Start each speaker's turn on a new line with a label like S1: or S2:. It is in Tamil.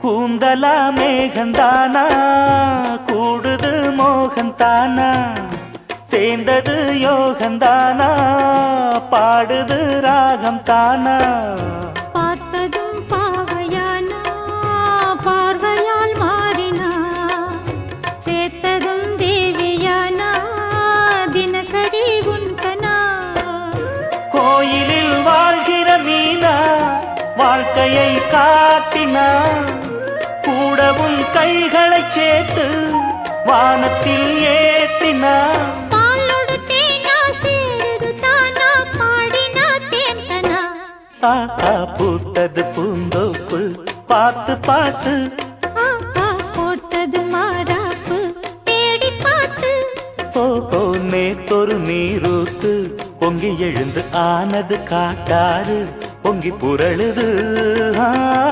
S1: கூந்தலா மேகந்தானா கூடுது மோகந்தானா சேர்ந்தது யோகந்தானா பாடுது ராகம் தானா
S2: பார்த்ததும் பாவையானா பார்வையால் மாறினா சேர்த்ததும் தேவியானா தினசரி உன்கனா
S1: கோயிலில் வாழ்கிற மீனா வாழ்க்கையை காட்டினா கூடவும் கைகளை சேர்த்து வானத்தில் ஏற்றினா பூத்தது பூந்தோப்பு பார்த்து பார்த்து
S2: போட்டது மாறாப்பு தேடி பார்த்து
S1: ஓஹோ நேத்தொரு நீரூத்து பொங்கி எழுந்து ஆனது காட்டாறு பொங்கி புரளுது